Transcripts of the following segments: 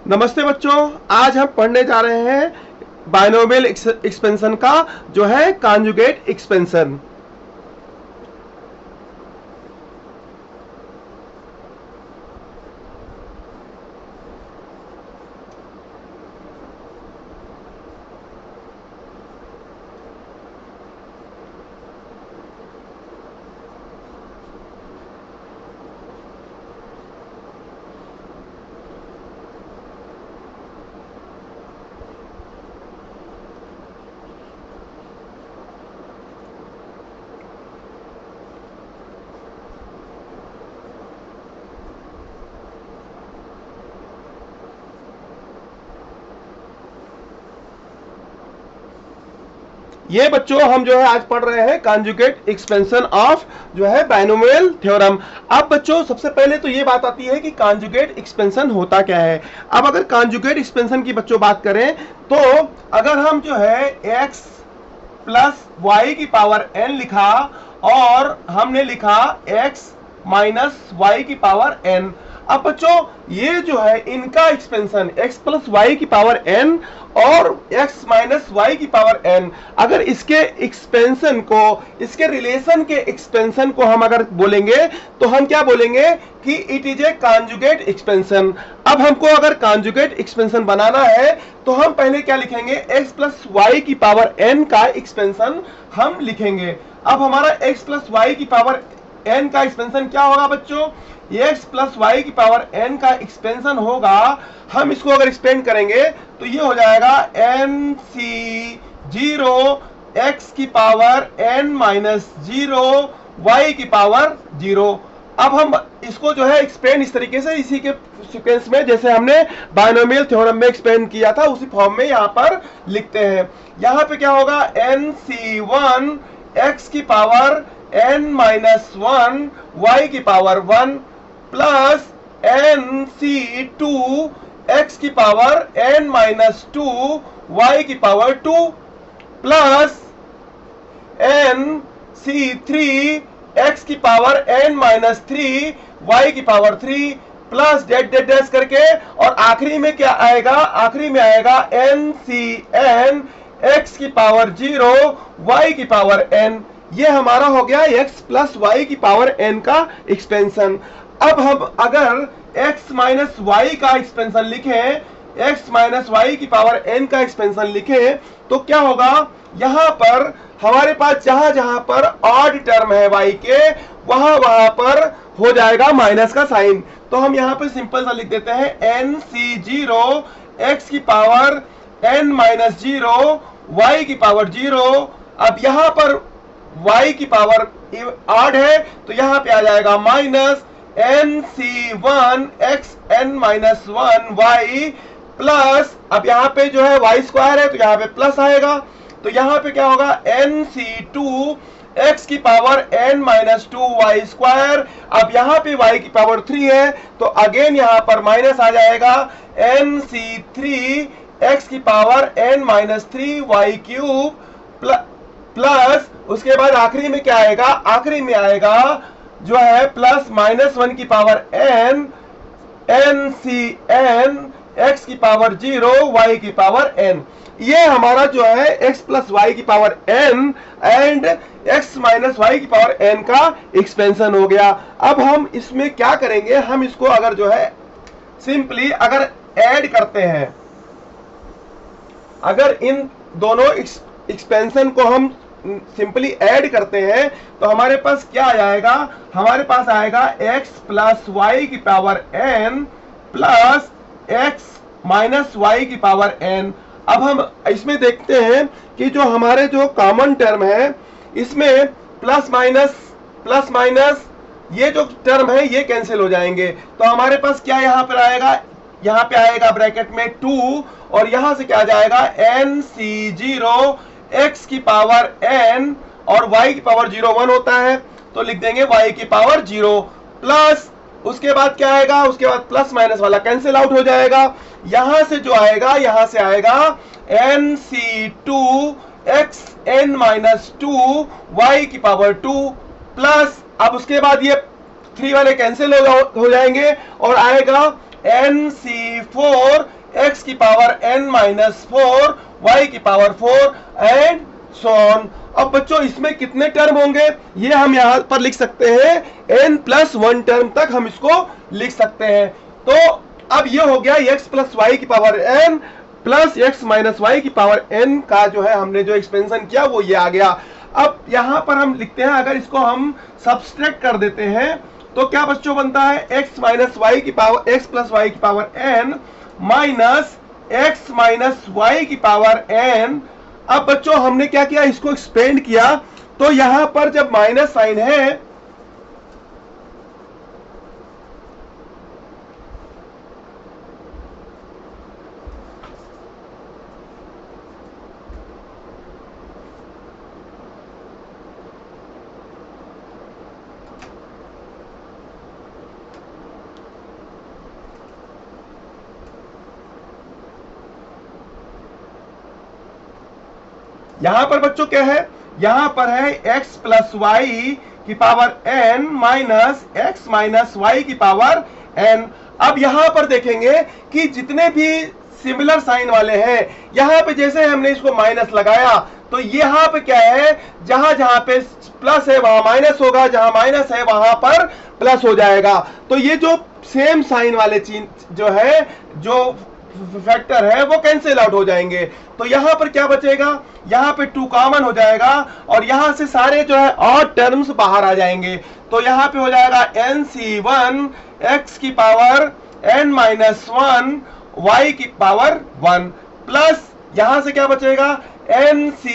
नमस्ते बच्चों, आज हम पढ़ने जा रहे हैं बायनोमियल एक्सपेंशन का जो है कॉन्जुगेट एक्सपेंशन। ये बच्चों हम जो है आज पढ़ रहे हैं कॉन्जुगेट एक्सपेंशन ऑफ जो है बायनोमियल थ्योरम। अब बच्चों सबसे पहले तो ये बात आती है कि कॉन्जुगेट एक्सपेंशन होता क्या है। अब अगर कॉन्जुगेट एक्सपेंशन की बच्चों बात करें तो अगर हम जो है x प्लस वाई की पावर n लिखा और हमने लिखा x माइनस वाई की पावर n। अब बच्चों ये जो है इनका एक्सपेंशन x प्लस वाई की पावर n और x माइनस वाई की पावर n, अगर इसके एक्सपेंशन को, इसके रिलेशन के एक्सपेंशन को हम अगर बोलेंगे तो हम क्या बोलेंगे कि it is a conjugate expansion. अब हमको अगर कॉन्जुगेट एक्सपेंशन बनाना है तो हम पहले क्या लिखेंगे, x प्लस वाई की पावर n का एक्सपेंशन हम लिखेंगे। अब हमारा x प्लस वाई की पावर n का एक्सपेंशन क्या होगा बच्चों, x प्लस वाई की पावर n का एक्सपेंशन होगा, हम इसको अगर एक्सपेंड करेंगे तो ये हो जाएगा n c 0 x की पावर n माइनस 0 y की पावर 0। अब हम इसको जो है एक्सपेंड इस तरीके से, इसी के सीक्वेंस में जैसे हमने बायनोमियल थ्योरम में एक्सपेंड किया था उसी फॉर्म में यहाँ पर लिखते हैं। यहाँ पे क्या होगा, nc1 x की पावर n माइनस 1 y की पावर 1 प्लस nc2 x की पावर n माइनस 2 y की पावर 2 प्लस nc3 x की पावर n माइनस 3 y की power 3 plus dot dot dash करके, और आखिरी में क्या आएगा, आखिरी में आएगा ncn x की पावर 0 y की पावर n। ये हमारा हो गया x प्लस वाई की पावर n का एक्सपेंशन। अब हम अगर x माइनस वाई का एक्सपेंशन लिखें, x माइनस वाई की पावर n का एक्सपेंशन लिखें तो क्या होगा, यहां पर हमारे पास जहां जहां पर ऑड टर्म है y के वहां वहां पर हो जाएगा माइनस का साइन। तो हम यहां पर सिंपल सा लिख देते हैं nc0 x की पावर n माइनस 0 y की पावर 0। अब यहां पर y की पावर ऑड है तो यहां पे आ जाएगा minus nc1 x n minus 1 y plus, अब यहां पे जो है y स्क्वायर है तो यहां पे प्लस आएगा, तो यहां पे क्या होगा nc2 x की power n minus 2 y square. अब यहां पे y की पावर 3 है तो अगेन यहां पर माइनस आ जाएगा nc3 x की power n minus 3 y cube plus उसके बाद आखिरी में क्या आएगा, आखिरी में आएगा जो है प्लस माइनस 1 की पावर n ncn x की पावर 0 y की पावर n। ये हमारा जो है x प्लस वाई की power n and x minus y की पावर n का एक्सपेंशन हो गया। अब हम इसमें क्या करेंगे, हम इसको अगर जो है सिंपली अगर ऐड करते हैं, अगर इन दोनों एक्सपेंशन को हम सिंपली ऐड करते हैं तो हमारे पास क्या आ जाएगा, हमारे पास आएगा x प्लस वाई की power n plus x minus y की पावर n। अब हम इसमें देखते हैं कि जो हमारे जो कॉमन टर्म है इसमें प्लस माइनस ये जो टर्म है ये कैंसिल हो जाएंगे, तो हमारे पास क्या यहाँ पर आएगा, यहाँ पे आएगा ब्रैकेट में 2 और यहां से क्या आ जाएगा nc0 x की पावर n और y की पावर 0 1 होता है तो लिख देंगे y की पावर 0 प्लस, उसके बाद क्या आएगा, उसके बाद प्लस माइनस वाला कैंसिल आउट हो जाएगा, यहां से जो आएगा यहां से आएगा nc2 x n minus 2 y की पावर 2 प्लस, अब उसके बाद ये 3 वाले कैंसिल हो जाएंगे और आएगा nc4 x की पावर n माइनस 4, y की पावर 4 एंड सो ऑन। अब बच्चों इसमें कितने टर्म होंगे ये हम यहां पर लिख सकते हैं, n प्लस 1 टर्म तक हम इसको लिख सकते हैं। तो अब ये हो गया x प्लस वाई की power n plus x minus y की पावर n का जो है हमने जो एक्सपेंशन किया वो ये आ गया। अब यहां पर हम लिखते हैं, अगर इसको हम सब्सट्रैक्ट कर देते हैं तो क्या बच्चों बनता है, x माइनस वाई की पावर x प्लस वाई की power n minus x minus y की पावर n। अब बच्चों हमने क्या किया, इसको एक्सपेंड किया, तो यहां पर जब माइनस साइन है यहां पर बच्चों क्या है, यहां पर है x प्लस वाई की power n minus x minus y की पावर n। अब यहां पर देखेंगे कि जितने भी सिमिलर साइन वाले हैं, यहां पे जैसे हमने इसको माइनस लगाया तो यहां पे क्या है, जहां जहां पे प्लस है वहां माइनस होगा, जहां माइनस है वहां पर प्लस हो जाएगा। तो ये जो सेम साइन वाले चीज जो है, जो फैक्टर है वो कैंसिल आउट हो जाएंगे। तो यहां पर क्या बचेगा, यहां पे 2 कॉमन हो जाएगा और यहां से सारे जो है ऑड टर्म्स बाहर आ जाएंगे। तो यहां पे हो जाएगा nc1 x की पावर n माइनस 1 y की पावर 1 प्लस यहां से क्या बचेगा nc,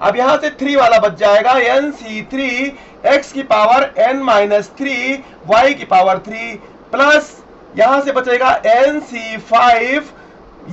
अब यहां से 3 वाला बच जाएगा, nc3 x की पावर n माइनस 3 y की पावर 3 प्लस यहां से बचेगा nc5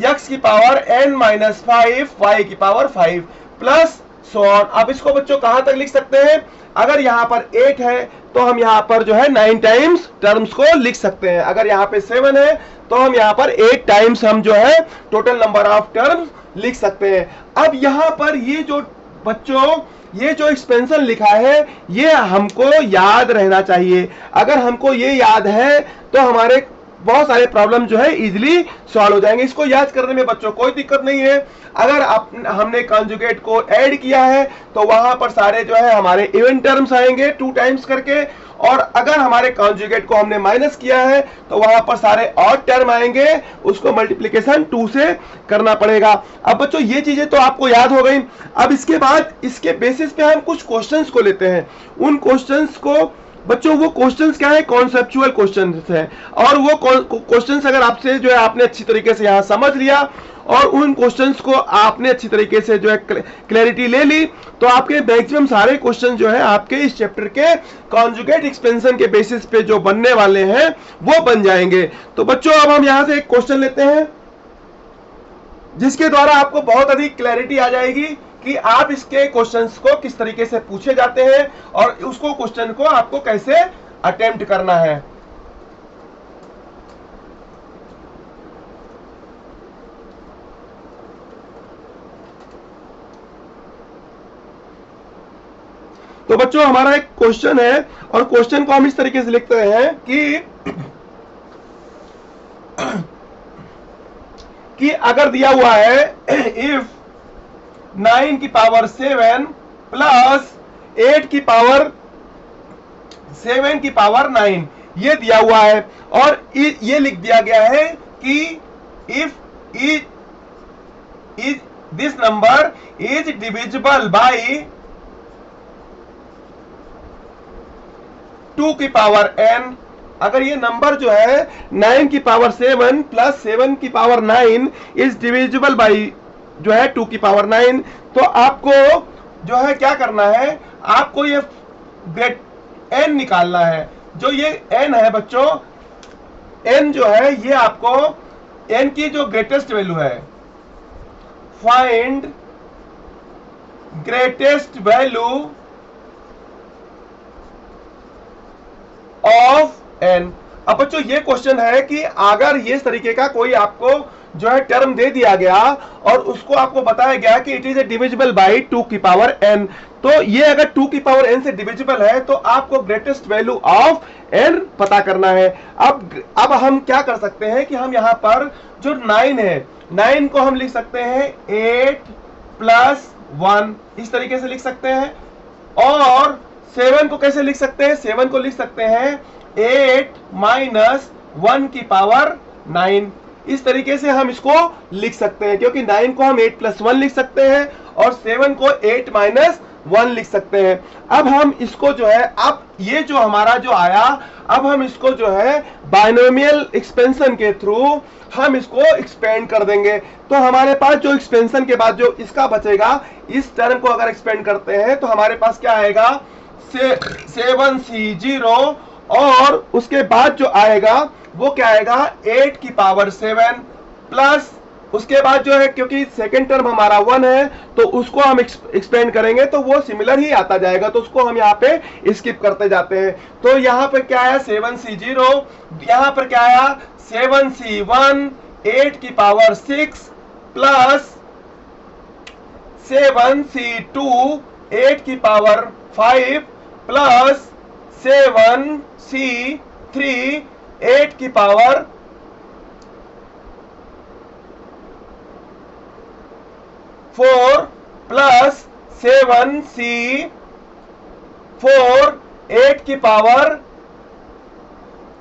x की पावर n माइनस 5 y की पावर 5 प्लस सो ऑन। अब इसको बच्चों कहां तक लिख सकते हैं, अगर यहां पर 8 है तो हम यहां पर जो है 9 टाइम्स टर्म्स को लिख सकते हैं, अगर यहां पे 7 है तो हम यहां पर 8 टाइम्स हम जो है टोटल नंबर ऑफ टर्म्स लिख सकते हैं। अब यहां पर ये जो बच्चों ये जो एक्सपेंशन लिखा है ये हमको याद रहना चाहिए। अगर हमको ये याद है तो हमारे बहुत सारे प्रॉब्लम जो है इजीली सॉल्व हो जाएंगे। इसको याद करने में बच्चों कोई दिक्कत नहीं है। अगर हमने कॉन्जुगेट को ऐड किया है तो वहां पर सारे जो है हमारे इवन टर्म्स आएंगे 2 टाइम्स करके, और अगर हमारे कॉन्जुगेट को हमने माइनस किया है तो वहां पर सारे ऑड टर्म आएंगे, उसको मल्टीप्लिकेशन 2 से करना पड़ेगा। अब बच्चों ये चीजें तो आपको याद हो गई। अब इसके बाद इसके बेसिस पे हम कुछ क्वेश्चंस को लेते हैं। उन क्वेश्चंस को बच्चों, वो क्वेश्चंस क्या है, कॉन्सेप्चुअल क्वेश्चंस हैं, और वो क्वेश्चंस अगर आपसे जो है आपने अच्छी तरीके से यहां समझ लिया और उन क्वेश्चंस को आपने अच्छी तरीके से जो है क्लैरिटी ले ली तो आपके मैक्सिमम सारे क्वेश्चन जो है आपके इस चैप्टर के कॉन्जुगेट एक्सपेंशन के बेसिस पे जो बनने वाले हैं वो बन जाएंगे। तो बच्चों अब हम यहां से एक क्वेश्चन लेते हैं जिसके द्वारा आपको बहुत अधिक क्लैरिटी आ जाएगी कि आप इसके क्वेश्चंस को किस तरीके से पूछे जाते हैं और उसको क्वेश्चन को आपको कैसे अटेम्प्ट करना है। तो बच्चों हमारा एक क्वेश्चन है और क्वेश्चन को हम इस तरीके से लिखते हैं कि अगर दिया हुआ है इफ 9 की पावर 7 प्लस 8 की पावर 7 की पावर 9 ये दिया हुआ है, और ये लिख दिया गया है कि if is this number is divisible by 2 की पावर n, अगर ये नंबर जो है 9 की पावर 7 प्लस 7 की पावर 9 इज डिविजिबल बाय जो है 2 की पावर 9, तो आपको जो है क्या करना है, आपको ये ग्रेट n निकालना है। जो ये n है बच्चों, n जो है ये आपको n की जो ग्रेटेस्ट वैल्यू है, find greatest value of n। अब बच्चों ये क्वेश्चन है कि अगर ये तरीके का कोई आपको जो है टर्म दे दिया गया और उसको आपको बताया गया कि it is a divisible by 2 की पावर n, तो ये अगर 2 की पावर n से डिविजिबल है तो आपको ग्रेटेस्ट वैल्यू ऑफ n पता करना है। अब हम क्या कर सकते हैं कि हम यहां पर जो 9 है, 9 को हम लिख सकते हैं 8 प्लस 1, इस तरीके से लिख सकते हैं। और 7 को कैसे लिख सकते हैं? 7 को लिख सकते हैं 8 माइनस 1 की पावर 9, इस तरीके से हम इसको लिख सकते हैं, क्योंकि 9 को हम 8 प्लस 1 लिख सकते हैं और 7 को 8 माइनस 1 लिख सकते हैं। अब हम इसको जो है, अब ये जो हमारा जो आया, अब हम इसको जो है बाइनोमियल एक्सपेंशन के थ्रू हम इसको एक्सपेंड कर देंगे। तो हमारे पास जो एक्सपेंशन के बाद जो इसका बचेगा, इस टर्म को अगर एक्सपेंड करते हैं तो हमारे पास क्या आएगा 7c0, और उसके बाद जो आएगा वो क्या आएगा 8 की पावर 7 प्लस उसके बाद जो है, क्योंकि सेकंड टर्म हमारा 1 है तो उसको हम एक्सपेंड करेंगे तो वो सिमिलर ही आता जाएगा, तो उसको हम यहाँ पे स्किप करते जाते हैं। तो यहाँ पे क्या आया 7c0, यहाँ पर क्या आया 7c1 8 की पावर 6 प्लस 7c2 8 की पावर 5 प्लस 7c3 8 की पावर 4 प्लस 7c4 8 की पावर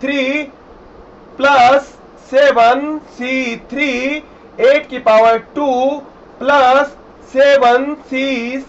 3 प्लस 7c3 8 की पावर 2 प्लस 7c6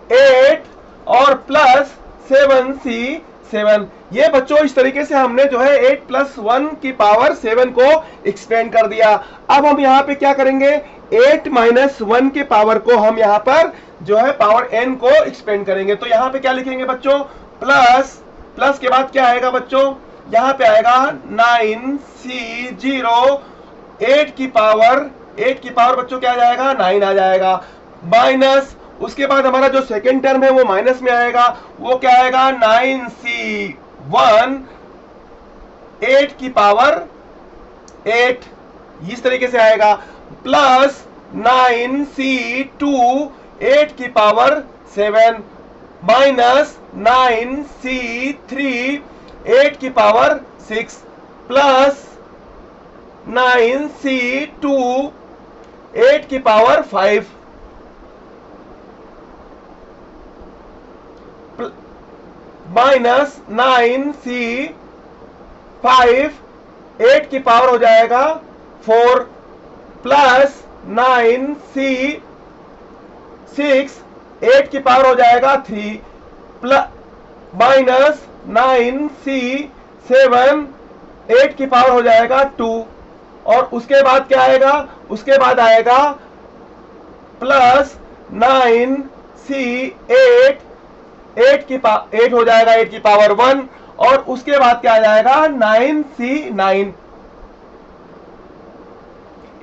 8 और प्लस 7c7। ये बच्चों इस तरीके से हमने जो है 8 प्लस 1 की पावर 7 को एक्सपेंड कर दिया। अब हम यहाँ पे क्या करेंगे 8 माइनस 1 के पावर को हम यहाँ पर जो है पावर n को एक्सपेंड करेंगे। तो यहाँ पे क्या लिखेंगे बच्चों प्लस के बाद क्या आएगा बच्चों, यहाँ पे आएगा 9c0 8 की पावर बच्चों क्या आ जाएगा 9 आ जाएगा, माइनस उसके बाद हमारा जो सेकेंड टर्म है वो माइनस में आएगा, वो क्या आएगा 9c1 8 की पावर 8, इस तरीके से आएगा, प्लस 9c2 8 की पावर 7 माइनस 9c3 8 की पावर 6 प्लस 9c2 8 की पावर 5 माइनस 9c5 8 की पावर हो जाएगा 4 प्लस 9c6 8 की पावर हो जाएगा 3 प्लस माइनस 9c7 8 की पावर हो जाएगा 2, और उसके बाद क्या आएगा, उसके बाद आएगा प्लस 9c8 8 हो जाएगा 8 की पावर 1, और उसके बाद क्या आ जाएगा 9c9।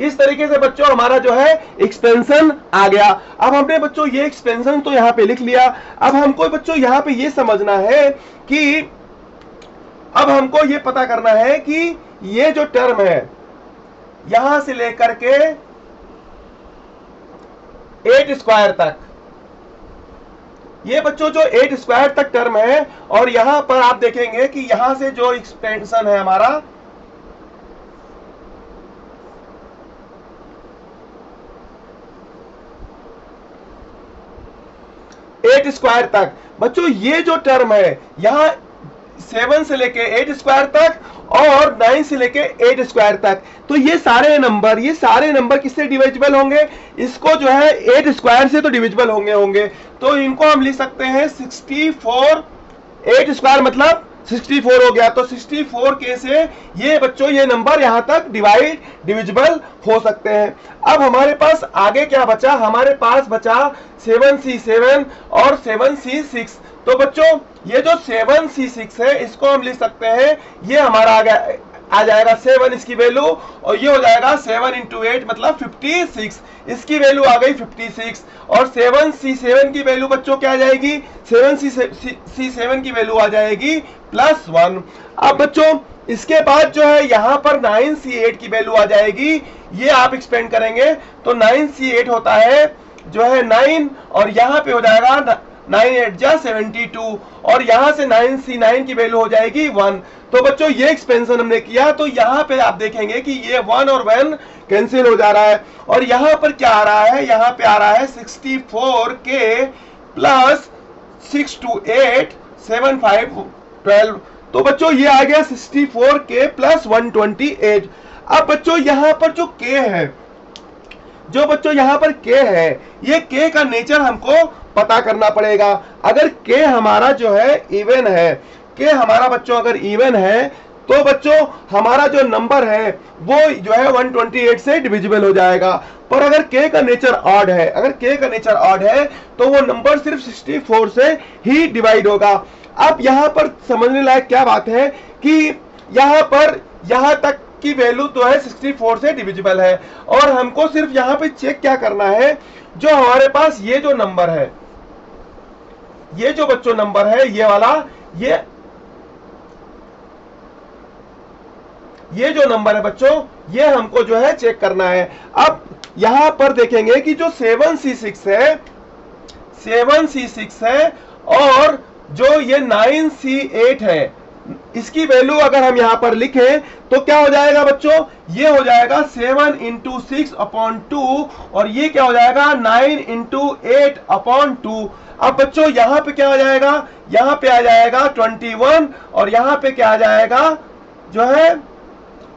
इस तरीके से बच्चों हमारा जो है एक्सपेंशन आ गया। अब हमने बच्चों ये एक्सपेंशन तो यहाँ पे लिख लिया। अब हमको बच्चों यहाँ पे ये समझना है कि अब हमको ये पता करना है कि ये जो टर्म है यहां से लेकर के 8 स्क्वायर तक, ये बच्चों जो 8 स्क्वायर तक टर्म है, और यहां पर आप देखेंगे कि यहां से जो एक्सपेंशन है हमारा 8 स्क्वायर तक, बच्चों ये जो टर्म है यहां 7 से लेके 8 स्क्वायर तक और 9 से लेके 8 स्क्वायर तक, तो ये सारे नंबर किससे डिविजिबल होंगे, इसको जो है 8 स्क्वायर से तो डिविजिबल होंगे, तो इनको हम लिख सकते हैं 64, 8 स्क्वायर मतलब 64 हो गया, तो 64 के से ये बच्चों ये नंबर यहां तक डिविजिबल हो सकते हैं। अब हमारे पास आगे क्या बचा, हमारे पास बचा 7c7 और 7c6, तो बच्चों ये जो 7c6 है इसको हम लिख सकते हैं, ये हमारा आ जाएगा 7 इसकी वैल्यू, और ये हो जाएगा 7 × 8 मतलब 56, इसकी वैल्यू आ गई 56, और 7c7 की वैल्यू बच्चों क्या आ जाएगी, 7c7 की वैल्यू आ जाएगी +1। अब बच्चों इसके बाद जो है यहां पर 9C8 की वैल्यू आ जाएगी, ये आप एक्सपेंड करेंगे तो 9C8 होता है जो है 9, और यहां पे हो जाएगा 9 8 जा 72, और यहां से 9C9 की वैल्यू हो जाएगी 1। तो बच्चों ये एक्सपेंशन हमने किया, तो यहां पे आप देखेंगे कि ये 1 और 1 कैंसिल हो जा रहा है, और यहां पर क्या आ रहा है, यहां पे आ रहा है 64K प्लस 6 2 8 7 5 12। तो बच्चों ये आ गया 64K प्लस 128। अब बच्चों यहां पर जो K है, जो बच्चों यहां पर K है, ये K का नेचर हमको पता करना पड़ेगा। अगर K हमारा जो है इवन है, K हमारा बच्चों अगर इवन है, तो बच्चों हमारा जो नंबर है वो जो है 128 से डिविजिबल हो जाएगा। पर अगर K का नेचर ऑड है, अगर K का नेचर ऑड है तो वो नंबर सिर्फ 64 से ही डिवाइड होगा। अब यहां पर समझने लायक क्या बात है कि यहां पर यहां तक की वैल्यू तो है 64 से डिविजिबल है, और हमको सिर्फ यहां पे चेक क्या करना है, जो हमारे पास ये जो नंबर है, ये जो बच्चों नंबर है ये वाला, ये जो नंबर है बच्चों, ये हमको जो है चेक करना है। अब यहां पर देखेंगे कि जो 7C6 है, 7C6 है, और जो ये 9C8 है, इसकी वैल्यू अगर हम यहां पर लिखें तो क्या हो जाएगा बच्चों, ये हो जाएगा 7 × 6/2, और ये क्या हो जाएगा 9 × 8/2। अब बच्चों यहां पे क्या आ जाएगा, यहां पे आ जाएगा 21, और यहां पे क्या आ जाएगा जो है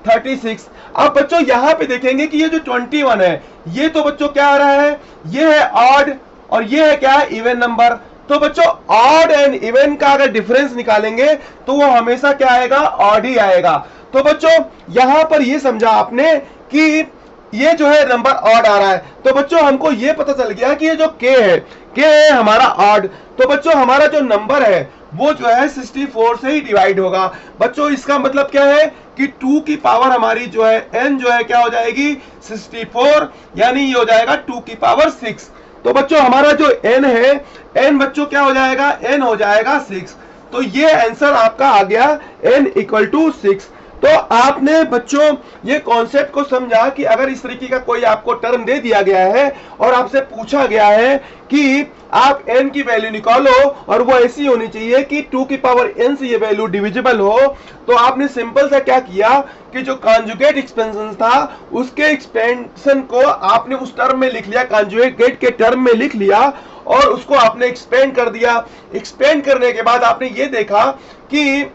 36। अब बच्चों यहां पे देखेंगे कि ये जो 21 है, ये तो बच्चों क्या आ रहा है, ये है ऑड, और ये है क्या, इवन नंबर। तो बच्चों ऑड एंड इवन का अगर डिफरेंस निकालेंगे तो वो हमेशा क्या आएगा, ऑड ही आएगा। तो बच्चों यहां पर ये समझा आपने कि ये जो है नंबर ऑड आ रहा है, तो बच्चों हमको ये पता चल गया कि ये जो K है, K है हमारा ऑड। तो बच्चों हमारा जो नंबर है वो जो है 64 से ही डिवाइड होगा। बच्चों इसका मतलब क्या है कि 2 की पावर हमारी जो है n जो है क्या हो जाएगी 64, यानी ये हो जाएगा 2 की पावर 6। तो बच्चों हमारा जो n है, n बच्चों क्या हो जाएगा, n हो जाएगा 6। तो ये आंसर आपका आ गया n = 6। तो आपने बच्चों ये कॉन्सेप्ट को समझा कि अगर इस तरीके का कोई आपको टर्म दे दिया गया है और आपसे पूछा गया है कि आप n की वैल्यू निकालो, और वो ऐसी होनी चाहिए कि 2 की पावर n से ये वैल्यू डिविजिबल हो, तो आपने सिंपल सा क्या किया कि जो कॉन्जुगेट एक्सपेंशन था उसके एक्सपेंशन को आपने उस टर्म में लिख लिया, कॉन्जुगेट के टर्म में लिख लिया, और उसको आपने एक्सपेंड कर दिया। एक्सपेंड करने के बाद आपने ये देखा कि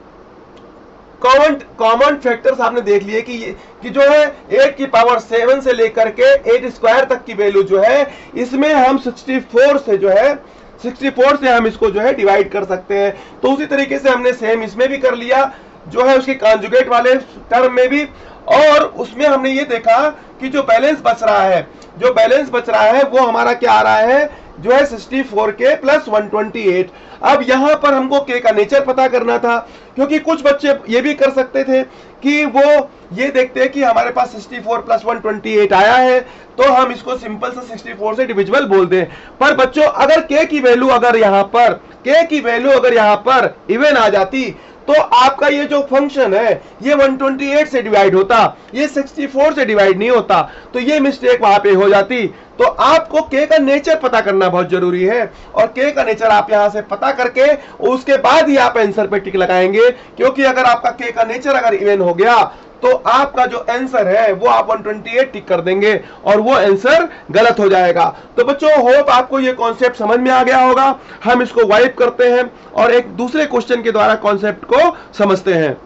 कॉमन फैक्टर्स आपने देख लिए कि जो है 8 की पावर 7 से लेकर के 8 स्क्वायर तक की वैल्यू जो है, इसमें हम 64 से जो है 64 से हम इसको जो है डिवाइड कर सकते हैं। तो उसी तरीके से हमने सेम इसमें भी कर लिया, जो है उसके कॉन्जुगेट वाले टर्म में भी, और उसमें हमने ये देखा कि जो बैलेंस बच रहा है, जो बैलेंस बच रहा है वो हमारा क्या आ रहा है, जो है 64K प्लस 128। अब यहां पर हमको K का नेचर पता करना था, क्योंकि कुछ बच्चे ये भी कर सकते थे कि वो ये देखते हैं कि हमारे पास 64 प्लस 128 आया है, तो हम इसको सिंपल से 64 से डिविजिबल बोल दें। पर बच्चों अगर K की वैल्यू अगर यहां पर K की वैल्यू अगर यहां पर इवन आ जाती, तो आपका ये जो फंक्शन है ये 128 से डिवाइड होता, ये 64 से डिवाइड नहीं होता, तो ये मिस्टेक वहां पे हो जाती। तो आपको K का नेचर पता करना बहुत जरूरी है, और K का नेचर आप यहां से पता करके उसके बाद ही आप आंसर पे टिक लगाएंगे, क्योंकि अगर आपका K का नेचर अगर इवन हो गया तो आपका जो आंसर है वो आप 128 टिक कर देंगे और वो आंसर गलत हो जाएगा। तो बच्चों होप आपको ये कॉन्सेप्ट समझ में आ गया होगा। हम इसको वाइप करते हैं और एक दूसरे क्वेश्चन के द्वारा कॉन्सेप्ट को समझते हैं।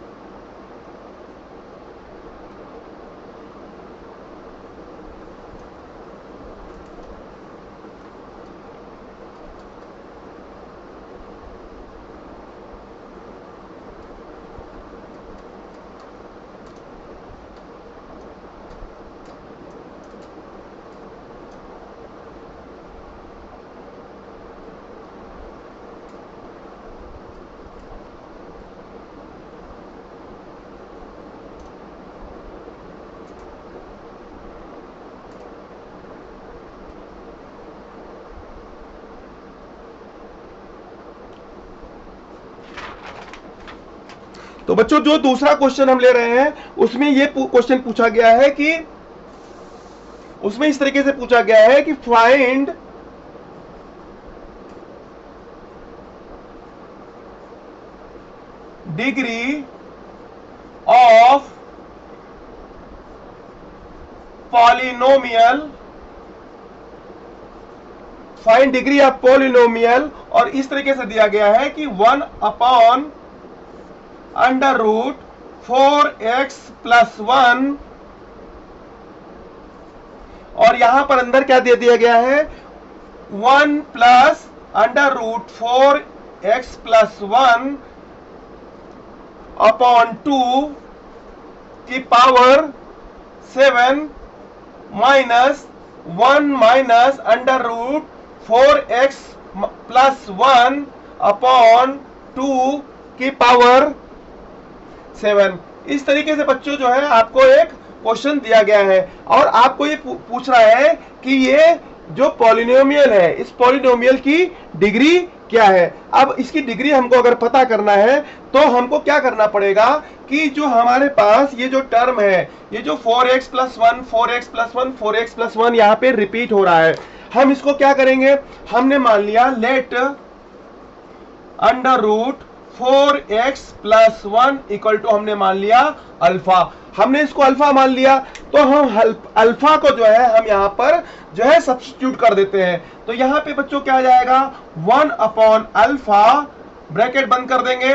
तो बच्चों जो दूसरा क्वेश्चन हम ले रहे हैं उसमें ये क्वेश्चन पूछा गया है कि उसमें इस तरीके से पूछा गया है कि find degree of polynomial, find degree of polynomial, और इस तरीके से दिया गया है कि 1 upon under root 4x plus 1, और यहां पर अंदर क्या दे दिया गया है 1 plus under root 4x plus 1 upon 2 की power 7 minus 1 minus under root 4x plus 1 upon 2 की पावर 7। इस तरीके से बच्चों जो है आपको एक क्वेश्चन दिया गया है और आपको ये पूछ रहा है कि ये जो पॉलिनोमियल है इस पॉलिनोमियल की डिग्री क्या है। अब इसकी डिग्री हमको अगर पता करना है तो हमको क्या करना पड़ेगा कि जो हमारे पास ये जो टर्म है, ये जो 4x plus 1 4x plus 1 4x plus 1 यहाँ पे रिपीट हो रहा है, हम इसको क्या करेंगे, हमने मान लिया let under root 4x plus 1 equal to हमने मान लिया अल्फा। हमने इसको अल्फा मान लिया तो हम अल्फा को जो है हम यहाँ पर जो है सब्स्टिट्यूट कर देते हैं। तो यहाँ पे बच्चों क्या आ जाएगा 1 अपॉन अल्फा, ब्रैकेट बंद कर देंगे,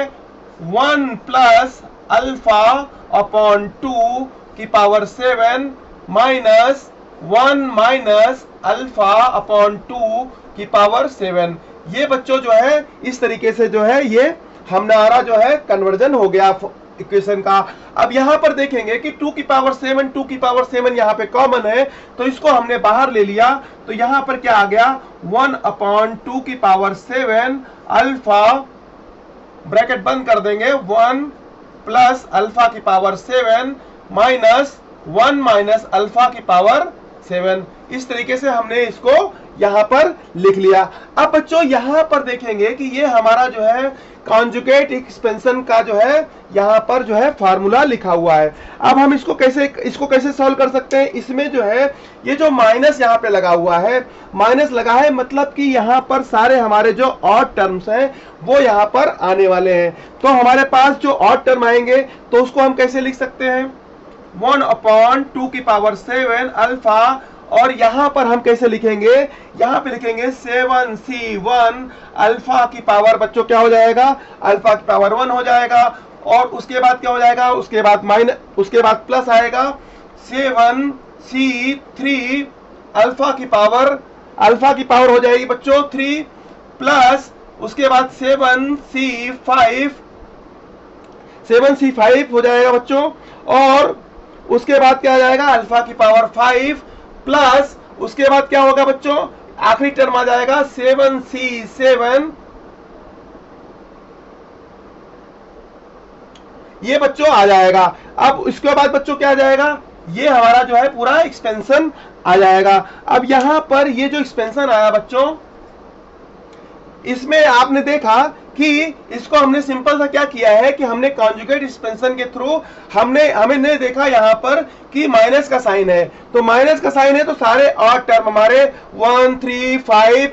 1 प्लस अल्फा अपॉन 2 की power 7 minus 1 minus alpha upon 2 की पावर 7। ये बच्चों जो है इस तरीके से जो है ये हमारा जो है कन्वर्जन हो गया इक्वेशन का। अब यहां पर देखेंगे कि 2 की पावर 7 यहां पे कॉमन है तो इसको हमने बाहर ले लिया, तो यहां पर क्या आ गया 1 अपॉन 2 की पावर 7 अल्फा, ब्रैकेट बंद कर देंगे, 1 प्लस अल्फा की पावर 7 माइनस 1 माइनस अल्फा की पावर 7। इस तरीके से हमने इसको यहां पर लिख लिया। अब बच्चों यहां पर देखेंगे कि ये हमारा जो है कॉन्जुगेट एक्सपेंशन का जो है यहां पर जो है फार्मूला लिखा हुआ है। अब हम इसको कैसे सॉल्व कर सकते हैं, इसमें जो है ये जो माइनस यहां पे लगा हुआ है, माइनस लगा है मतलब कि यहां पर सारे हमारे जो ऑड टर्म्स हैं वो यहां पर आने वाले हैं। तो हमारे पास जो ऑड टर्म आएंगे तो उसको हम कैसे लिख सकते हैं 1 अपॉन 2 की पावर 7 अल्फा, और यहां पर हम कैसे लिखेंगे, यहां पे लिखेंगे 7c1 अल्फा की पावर बच्चों क्या हो जाएगा, अल्फा की पावर 1 हो जाएगा, और उसके बाद क्या हो जाएगा, उसके बाद प्लस आएगा 7c3 अल्फा की पावर हो जाएगी बच्चों 3, प्लस उसके बाद 7c5 हो जाएगा बच्चों, और उसके बाद क्या आ जाएगा अल्फा की पावर 5, प्लस उसके बाद क्या होगा बच्चों, आखिरी टर्म आ जाएगा 7c7, ये बच्चों आ जाएगा। अब इसके बाद बच्चों क्या आ जाएगा, ये हमारा जो है पूरा एक्सपेंशन आ जाएगा। अब यहां पर ये जो एक्सपेंशन आया बच्चों, इसमें आपने देखा कि इसको हमने सिंपल सा क्या किया है कि हमने कॉन्जुगेट एक्सपेंशन के थ्रू हमने देखा यहां पर कि माइनस का साइन है, तो माइनस का साइन है तो सारे ऑड टर्म हमारे 1 3 5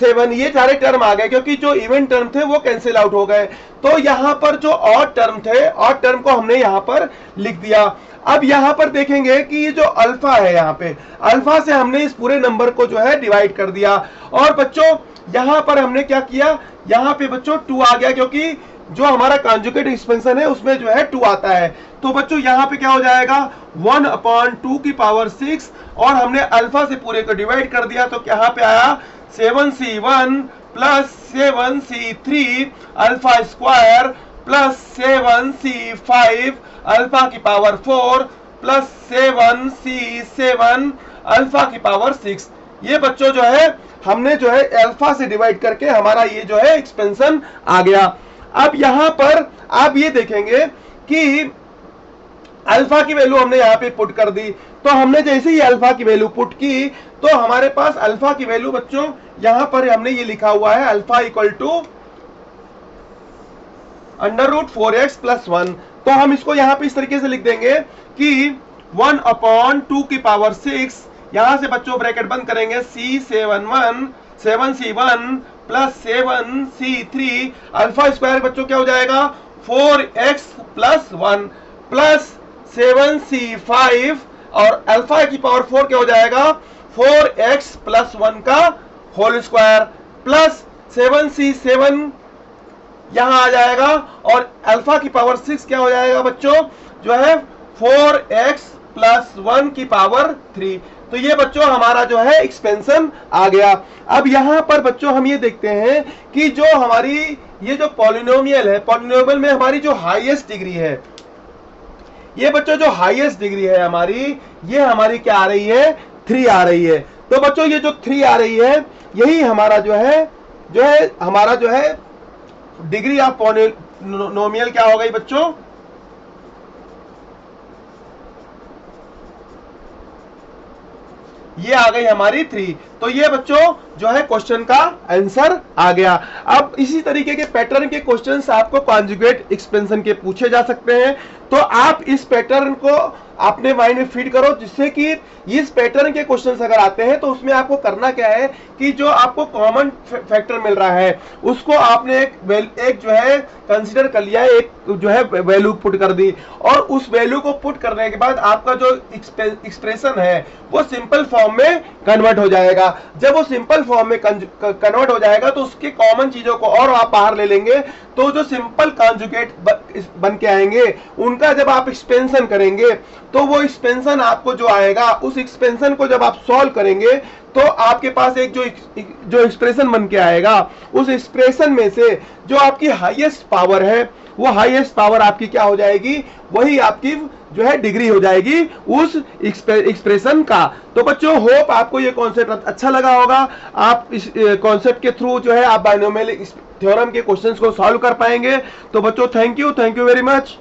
7 ये सारे टर्म आ गए, क्योंकि जो इवन टर्म थे वो कैंसिल आउट हो गए। तो यहां पर जो ऑड टर्म थे, ऑड टर्म को हमने यहां पर लिख दिया। अब यहां पर देखेंगे कि ये जो अल्फा है, यहां पे अल्फा से हमने इस पूरे नंबर को जो है डिवाइड कर दिया, और बच्चों यहां पर हमने क्या किया, यहां पे बच्चों 2 आ गया, क्योंकि जो हमारा कॉन्जुगेट एक्सपेंशन है उसमें जो है 2 आता है। तो बच्चों यहां पे क्या हो जाएगा 1 अपॉन 2 की पावर 6, और हमने अल्फा से पूरे को डिवाइड कर दिया, तो यहां पे आया 7c1 plus 7c3 alpha square plus 7c5 alpha की पावर 4 प्लस 7c7 अल्फा की पावर 6। ये बच्चों जो है हमने जो है अल्फा से डिवाइड करके हमारा ये जो है एक्सपेंशन आ गया। अब यहां पर आप ये देखेंगे कि अल्फा की वैल्यू हमने यहां पे पुट कर दी, तो हमने जैसे ही अल्फा की वैल्यू पुट की तो हमारे पास अल्फा की वैल्यू बच्चों यहां पर हमने ये लिखा हुआ है अल्फा इक्वल टू √4x+1। तो हम इसको यहाँ पे इस तरीके से लिख देंगे कि 1/2⁶, यहां से बच्चों ब्रैकेट बंद करेंगे, C7c1 plus 7c3 alpha square बच्चों क्या हो जाएगा 4x+1 प्लस 7c5 और अल्फा की पावर 4 क्या हो जाएगा 4x+1 का होल स्क्वायर प्लस 7c7 यहां आ जाएगा और अल्फा की पावर 6 क्या हो जाएगा बच्चों जो है 4x+1 की पावर 3। तो ये बच्चों हमारा जो है एक्सपेंशन आ गया। अब यहां पर बच्चों हम ये देखते हैं कि जो हमारी ये जो पॉलिनोमियल है, पॉलिनोमियल में हमारी जो हाईएस्ट डिग्री है, ये बच्चों जो हाईएस्ट डिग्री है हमारी, ये हमारी क्या आ रही है 3 आ रही है। तो बच्चों ये जो 3 आ रही है यही हमारा जो है हमारा जो है डिग्री ऑफ पॉलिनोमियल क्या हो गई बच्चों, ये आ गई हमारी 3। तो ये बच्चों जो है क्वेश्चन का आंसर आ गया। अब इसी तरीके के पैटर्न के क्वेश्चंस आपको कॉन्जुगेट एक्सपेंशन के पूछे जा सकते हैं। तो आप इस पैटर्न को अपने माइंड में फीड करो, जिससे कि इस पैटर्न के क्वेश्चंस अगर आते हैं तो उसमें आपको करना क्या है कि जो आपको कॉमन फैक्टर मिल रहा है उसको आपने एक जो है कंसीडर कर लिया है, एक जो है वैल्यू पुट कर दी, और उस वैल्यू को पुट करने के बाद आपका जो एक्सप्रेशन है वो सिंपल फॉर्म में कन्वर्ट हो जाएगा। जब वो सिंपल फॉर्म में कन्वर्ट हो जाएगा तो उसके कॉमन चीजों को और आप बाहर ले लेंगे, तो जो सिंपल कॉन्जुगेट बन के आएंगे उनका जब आप एक्सपेंशन करेंगे तो वो एक्सपेंशन आपको जो आएगा, उस एक्सपेंशन को जब आप सॉल्व करेंगे तो आपके पास एक जो एक्सप्रेशन बन के आएगा, उस एक्सप्रेशन में से जो आपकी हाईएस्ट पावर है वो हाईएस्ट पावर आपकी क्या हो जाएगी, वही आपकी जो है डिग्री हो जाएगी उस एक्सप्रेशन का। तो बच्चों होप आपको ये कॉन्सेप्ट अच्छा लगा होगा। आप इस कॉन्सेप्ट के थ्रू जो है आप बाइनोमियल थ्योरम के क्वेश्चंस को सॉल्व कर पाएंगे। तो बच्चों थैंक यू वेरी मच।